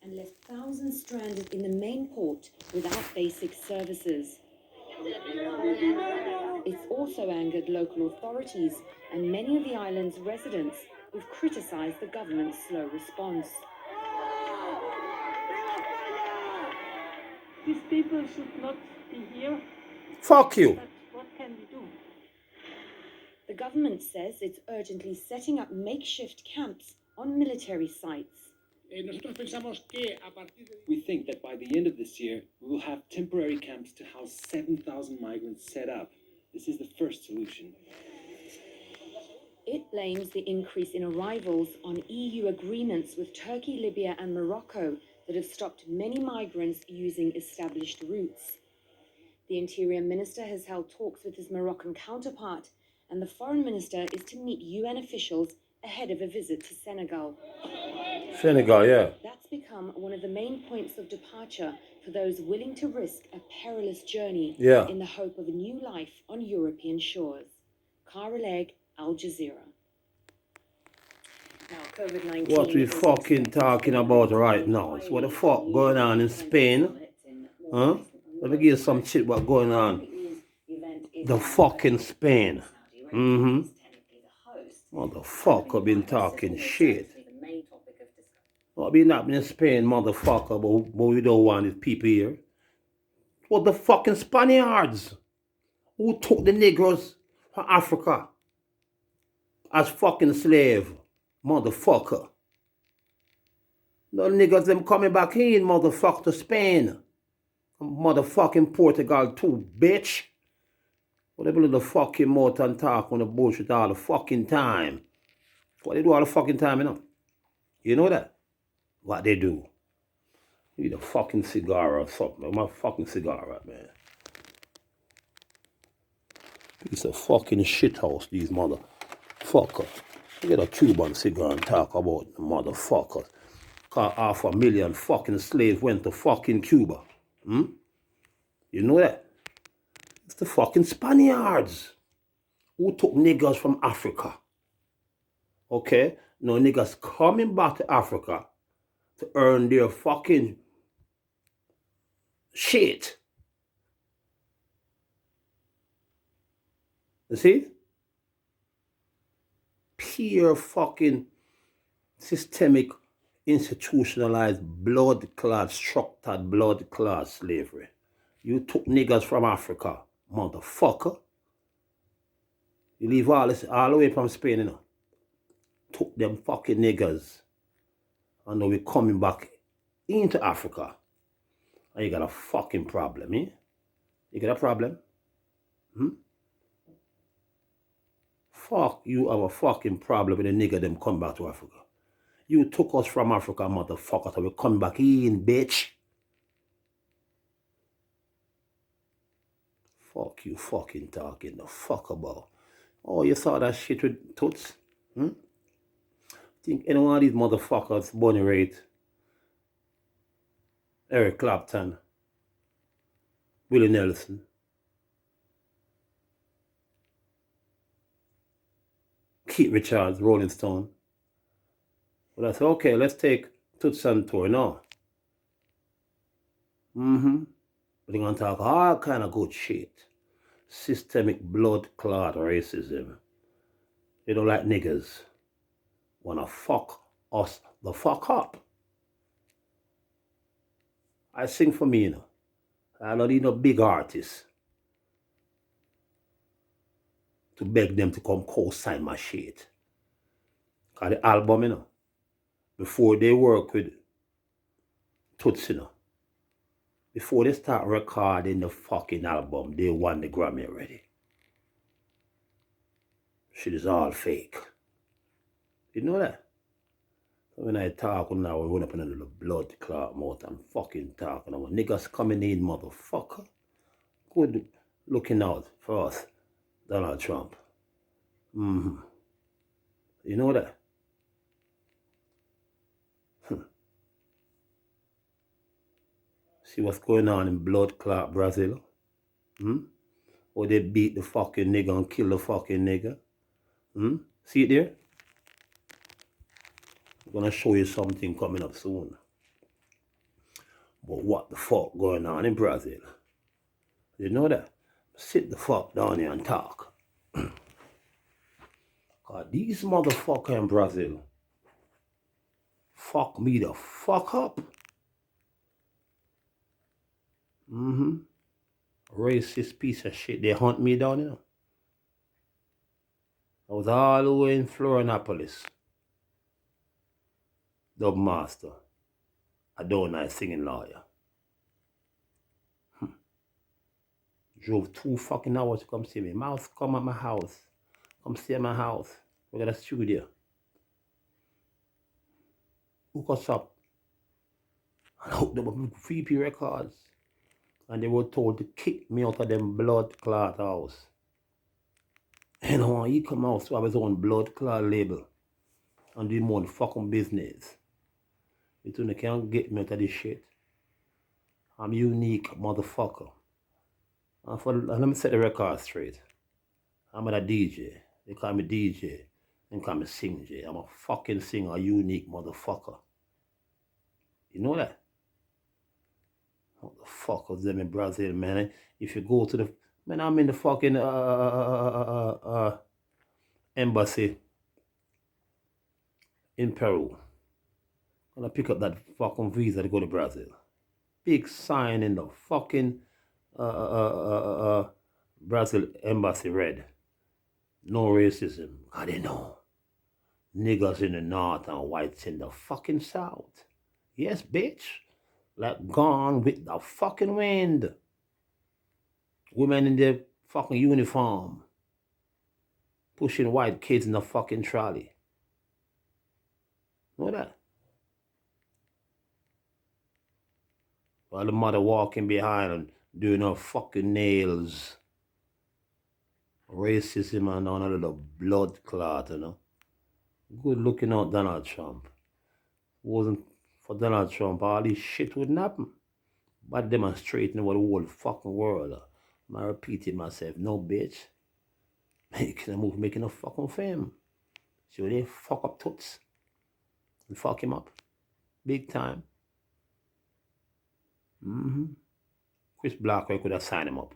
and left thousands stranded in the main port without basic services. It's also angered local authorities and many of the island's residents who've criticised the government's slow response. These people should not be here. Fuck you. But what can we do? The government says it's urgently setting up makeshift camps on military sites. We think that by the end of this year, we will have temporary camps to house 7,000 migrants set up. This is the first solution. It blames the increase in arrivals on EU agreements with Turkey, Libya and Morocco that have stopped many migrants using established routes. The Interior Minister has held talks with his Moroccan counterpart, and the Foreign Minister is to meet UN officials ahead of a visit to Senegal. Senegal, yeah. That's become one of the main points of departure for those willing to risk a perilous journey in the hope of a new life on European shores. Cara Legg, Al Jazeera. Now, COVID-19 What we fucking talking about right now is what the fuck going on in Spain? Huh? Let me give you some shit what going on. The fucking Spain. Motherfucker been talking shit. What been happening in Spain, motherfucker, but we don't want these people here. What the fucking Spaniards who took the Negroes from Africa as fucking slave, motherfucker. The niggas them coming back in, motherfucker, to Spain. Motherfucking Portugal too, bitch. What they do the fucking mouth and talk on the bullshit all the fucking time. What they do all the fucking time, you know? You know that? What they do. You need a fucking cigar or something. My fucking cigar right, man. It's a fucking shithouse, these motherfuckers. Get a Cuban cigar and talk about the motherfuckers. Cause 500,000 fucking slaves went to fucking Cuba. You know that? It's the fucking Spaniards who took niggas from Africa. Okay? No niggas coming back to Africa to earn their fucking shit. You see? Pure fucking systemic, institutionalized, blood-clad, structured, blood-clad slavery. You took niggas from Africa, motherfucker. You leave all this all the way from Spain, you know. Took them fucking niggas. And now we're coming back into Africa. And you got a fucking problem, eh? You got a problem? Fuck, you have a fucking problem with the nigga them come back to Africa. You took us from Africa, motherfucker, so we're coming back in, bitch. Fuck you fucking talking the fuck about. Oh, you saw that shit with Toots? Think any one of these motherfuckers, Bonnie Raitt, Eric Clapton, Willie Nelson, Keith Richards, Rolling Stone. But I said, okay, let's take Toots on tour now. But they're gonna talk all kind of good shit. Systemic blood clot racism. They don't like niggas. Wanna fuck us the fuck up. I sing for me, you know. I don't need no big artists to beg them to come co-sign my shit. Cause the album, you know, before they work with Toots, you know, before they start recording the fucking album, they won the Grammy already. Shit is all fake. You know that? So when I talk now, I run up in a little blood clot mouth and fucking talking about niggas coming in, motherfucker. Good looking out for us, Donald Trump. You know that? See what's going on in blood clot Brazil? Or they beat the fucking nigga and kill the fucking nigga? See it there? I'm gonna show you something coming up soon. But what the fuck going on in Brazil? You know that? Sit the fuck down here and talk. Cause these motherfuckers in Brazil fuck me the fuck up. Racist piece of shit. They hunt me down here. I was all the way in Florianopolis. Dub master. I don't know, singing lawyer. Drove 2 fucking hours to come see me. Mouse, come at my house. Come stay at my house. We got a studio. Hook us up. And I hooked up with VP Records. And they were told to kick me out of them blood clot house. And I want Eek-A-Mouse to have his own blood clot label. And do more fucking business. You two can't get me out of this shit. I'm unique, motherfucker. And let me set the record straight. I'm a DJ. They call me DJ. They call me Sing J. I'm a fucking singer, a unique motherfucker. You know that? What the fuck was them in Brazil, man? If you go to the... Man, I'm in the fucking embassy in Peru. And I pick up that fucking visa to go to Brazil. Big sign in the fucking Brazil embassy red. No racism. I didn't know. Niggas in the north and whites in the fucking south. Yes, bitch. Like gone with the fucking wind. Women in their fucking uniform. Pushing white kids in the fucking trolley. Know that? While the mother walking behind and doing her fucking nails. Racism and all of the blood clot, you know. Good looking out Donald Trump. Wasn't for Donald Trump, all this shit wouldn't happen. But demonstrating over the whole fucking world. I'm repeating myself, no bitch. Making a move, making a fucking fame. So they fuck up Toots. And fuck him up. Big time. Chris Blackwell could have signed him up.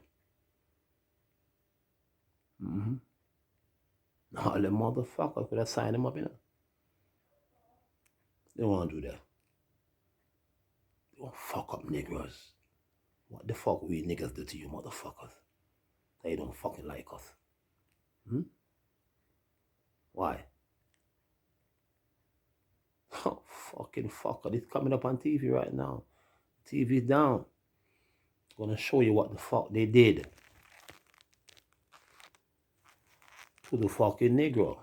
All the motherfuckers could have signed him up, you know. They don't want to do that. They don't fuck up niggas. What the fuck we niggas do to you motherfuckers? They don't fucking like us. Why? Oh, fucking fucker. It's coming up on TV right now. TV's down. Gonna show you what the fuck they did to the fucking Negro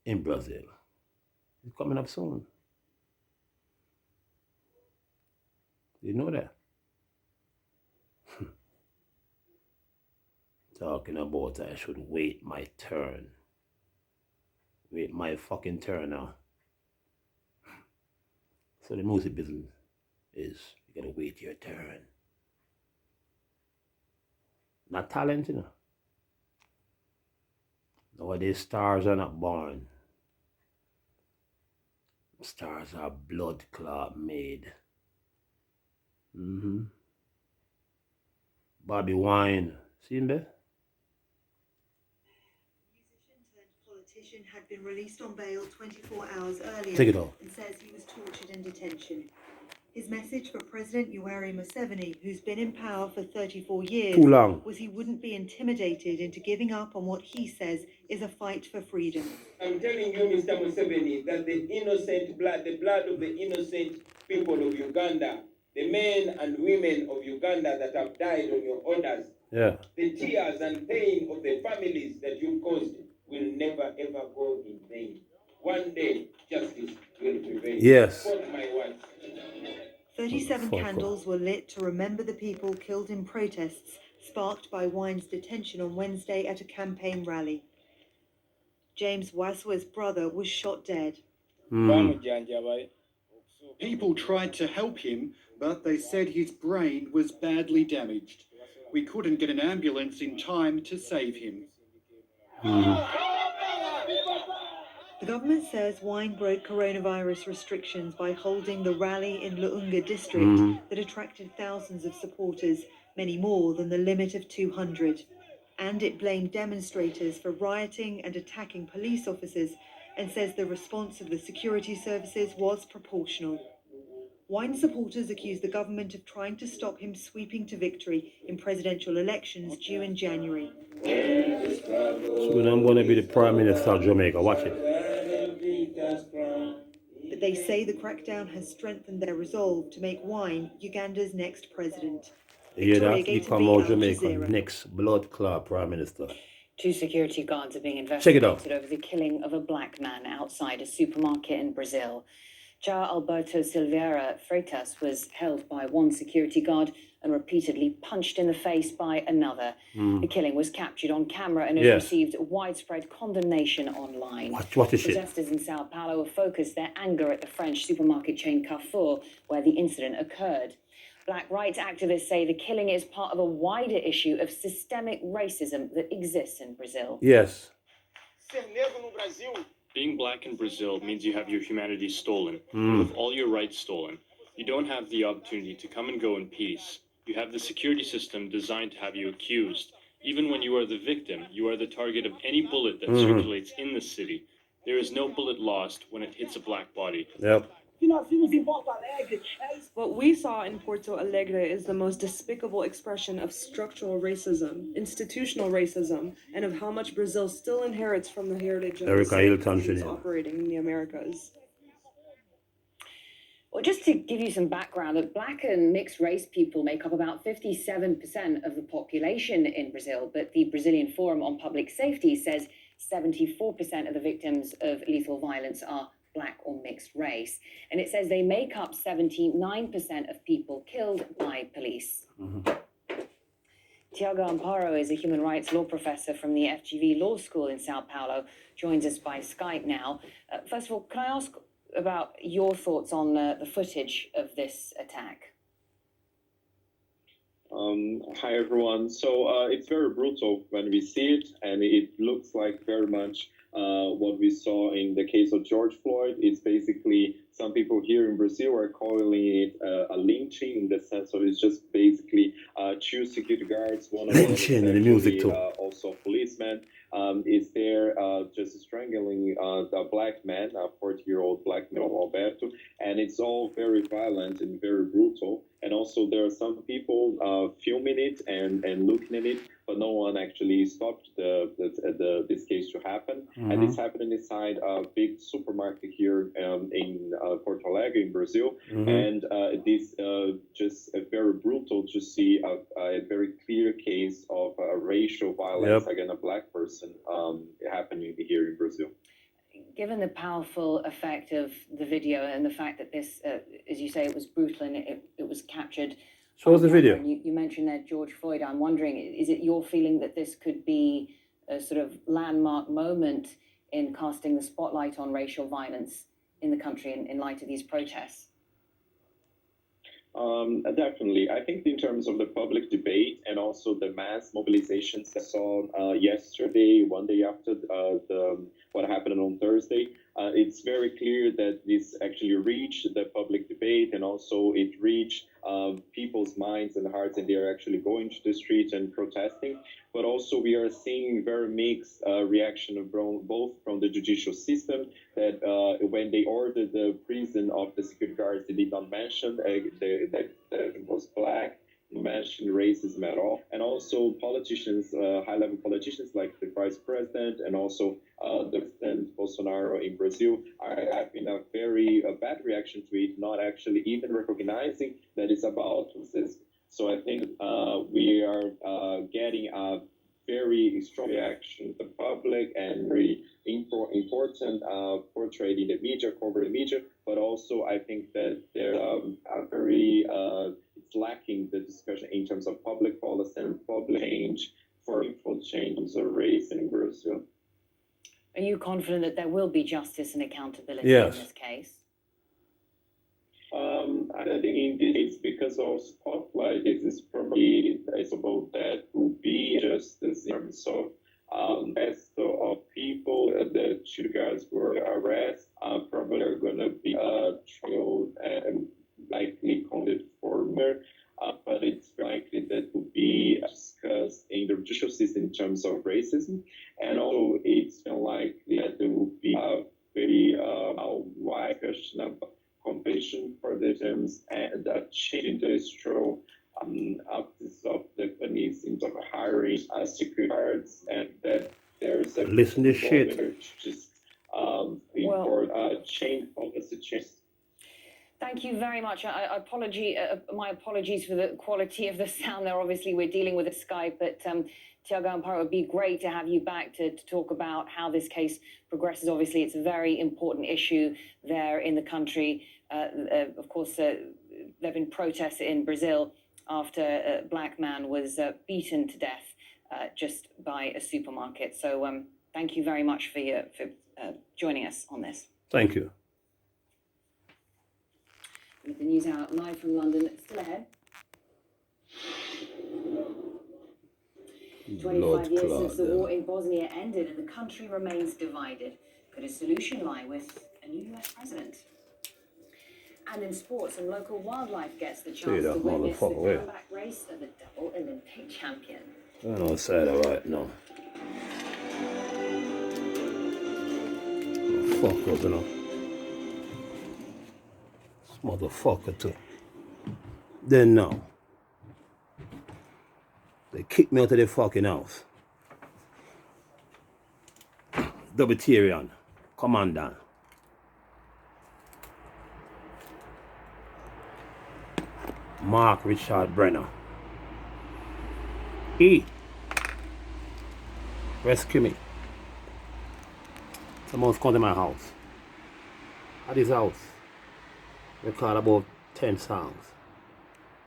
in Brazil. It's coming up soon. You know that? Talking about I should wait my turn. Wait my fucking turn now. So the music business is you gotta wait your turn. Not talent, you know. Nowadays stars are not born. Stars are blood clot made. Bobby Wine. See him there? Politician had been released on bail 24 hours earlier. Take it off. And says he was tortured in detention. His message for President Yoweri Museveni, who's been in power for 34 years, Too long. was he wouldn't be intimidated into giving up on what he says is a fight for freedom. I'm telling you, Mr. Museveni, that the innocent blood, the blood of the innocent people of Uganda, the men and women of Uganda that have died on your orders, the tears and pain of the families that you caused will never ever go in vain. One day, justice will prevail. Yes. Quote my words. 37 candles were lit to remember the people killed in protests sparked by Wine's detention on Wednesday at a campaign rally. James Waswa's brother was shot dead. People tried to help him, but they said his brain was badly damaged. We couldn't get an ambulance in time to save him. The government says Wine broke coronavirus restrictions by holding the rally in Luunga district that attracted thousands of supporters, many more than the limit of 200. And it blamed demonstrators for rioting and attacking police officers and says the response of the security services was proportional. Wine supporters accuse the government of trying to stop him sweeping to victory in presidential elections due in January. Soon I'm going to be the Prime Minister of Jamaica. Watch it. But they say the crackdown has strengthened their resolve to make Wine Uganda's next president. Yeah, that's Victoria Eek-A-Mouse, Al Jamaica, Jazeera. next blood clot Prime Minister. 2 security guards are being Check it out. investigated over the killing of a black man outside a supermarket in Brazil. João Alberto Silveira Freitas was held by one security guard and repeatedly punched in the face by another. The killing was captured on camera and has received widespread condemnation online. Watch this shit. Protesters in Sao Paulo have focused their anger at the French supermarket chain Carrefour, where the incident occurred. Black rights activists say the killing is part of a wider issue of systemic racism that exists in Brazil. Yes. Being black in Brazil means you have your humanity stolen. You have all your rights stolen. You don't have the opportunity to come and go in peace. You have the security system designed to have you accused. Even when you are the victim, you are the target of any bullet that circulates in the city. There is no bullet lost when it hits a black body. Yep. What we saw in Porto Alegre is the most despicable expression of structural racism, institutional racism, and of how much Brazil still inherits from the heritage of the operating in the Americas. Well, just to give you some background, that black and mixed race people make up about 57% of the population in Brazil, but the Brazilian Forum on Public Safety says 74% of the victims of lethal violence are black or mixed race. And it says they make up 79% of people killed by police. Tiago Amparo is a human rights law professor from the FGV Law School in Sao Paulo, joins us by Skype now. First of all, can I ask about your thoughts on the footage of this attack? Hi, everyone. So it's very brutal when we see it, and it looks like very much what we saw in the case of George Floyd. It's basically, some people here in Brazil are calling it a lynching, in the sense of it's just basically two security guards, one of them is actually, also a policeman, is there just strangling the black man, a 40-year-old black male, Alberto, and it's all very violent and very brutal. And also there are some people filming it and looking at it, but no one actually stopped this case to happen. And it's happening inside a big supermarket here in Porto Alegre in Brazil. And this just very brutal to see a very clear case of racial violence against a black person happening here in Brazil. Given the powerful effect of the video and the fact that this, as you say, it was brutal and it was captured. So what's the video? And you mentioned there George Floyd. I'm wondering, is it your feeling that this could be a sort of landmark moment in casting the spotlight on racial violence in the country in light of these protests? Definitely. I think in terms of the public debate and also the mass mobilizations that I saw yesterday, one day after what happened on Thursday, it's very clear that this actually reached the public debate, and also it reached people's minds and hearts, and they are actually going to the streets and protesting. But also we are seeing very mixed reaction both from the judicial system, that when they ordered the prison of the security guards, they did not mention that it was black, mention racism at all. And also politicians, high-level politicians like the vice president and also the president Bolsonaro in Brazil are having a very bad reaction to it, not actually even recognizing that it's about racism. So I think we are getting a very strong reaction to the public and very important portrayed in the media, corporate media, but also I think that there are very it's lacking the discussion in terms of public policy and public change for changes of race in Brazil. Are you confident that there will be justice and accountability in this case? I think indeed it's because of spotlight. It is probably, I suppose, that will be justice in terms of Rest of people that you guys were arrested probably are going to be trialed and likely convicted for murder. But it's likely that will be discussed in the judicial system in terms of racism, and also it's likely that there will be a very wide question of competition for the terms and changing the structure of the mechanisms of hiring security guards, and that there's a listen to shit. Just for change policy change. Thank you very much. My apologies for the quality of the sound there. Obviously, we're dealing with a Skype, but Tiago Amparo, it would be great to have you back to talk about how this case progresses. Obviously, it's a very important issue there in the country. Of course, there have been protests in Brazil after a black man was beaten to death just by a supermarket. So thank you very much for joining us on this. Thank you. With the news out live from London, still ahead. 25 years since the war in Bosnia ended and the country remains divided. Could a solution lie with a new US president? And in sports, some local wildlife gets the chance to witness the comeback race of a double Olympic champion. I don't know say that right now. Fuck up, you know. Motherfucker too. Then now, they kicked me out of the fucking house. Double-Tyrion, Commandant. Mark Richard Brenner. Rescue me. Someone's come to my house. At his house. Record about 10 songs.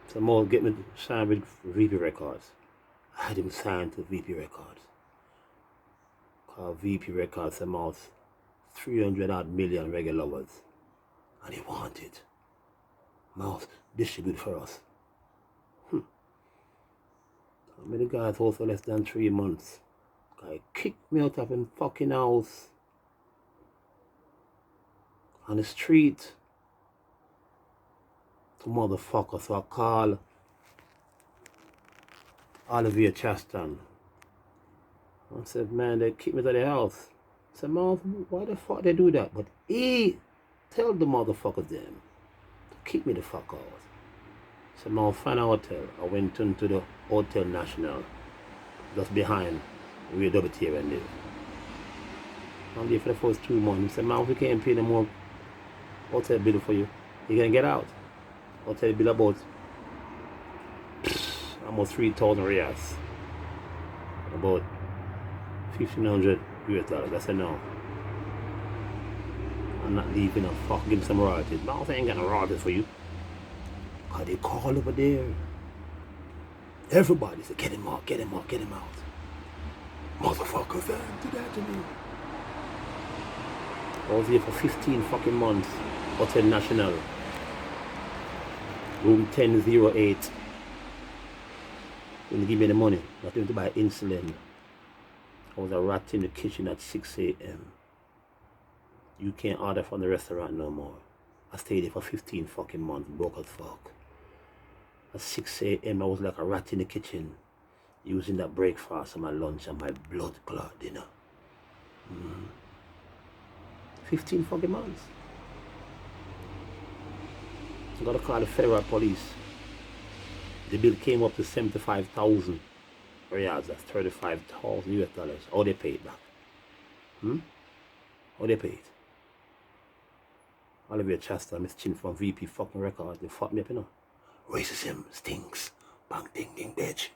Someone get me signed with VP Records. I had him signed to VP Records. Cause VP Records amounts 300 odd million regular lovers. And he wanted Mouse distribute for us. How many guys also less than 3 months? Guy kicked me out of his fucking house. On the street. Motherfucker, so I call Olivier Chaston. I said, man, they kicked me to the house. I said, man, why the fuck they do that? But he tell the motherfuckers them to kick me the fuck out. I said, man, find a hotel. I went into the Hotel National, just behind where Double-Tyrion live. I'm there for the first 2 months. He said, man, we can't pay no more hotel bill for you. You gonna get out. I'll tell you about almost 3,000 reals. About 1,500 US dollars. I said no. I'm not leaving a fuck, give me some royalties. But I ain't got no royalties for you. Cause they call over there. Everybody said, get him out, get him out, get him out. Motherfucker, fam, do that to me. I was here for 15 fucking months. Hotel National. Room 1008. When they give me the money, not even to buy insulin. I was a rat in the kitchen at 6 a.m. You can't order from the restaurant no more. I stayed there for 15 fucking months, broke as fuck. At 6 a.m. I was like a rat in the kitchen, using that breakfast and my lunch and my blood clot dinner. 15 fucking months. I gotta call the federal police. The bill came up to 75,000 reals. That's 35,000 US dollars. How they pay it back? How they pay it? Olivier Chester, Miss Chin from VP fucking Records, they fucked me up, you know. Racism stinks. Bang ding ding bitch.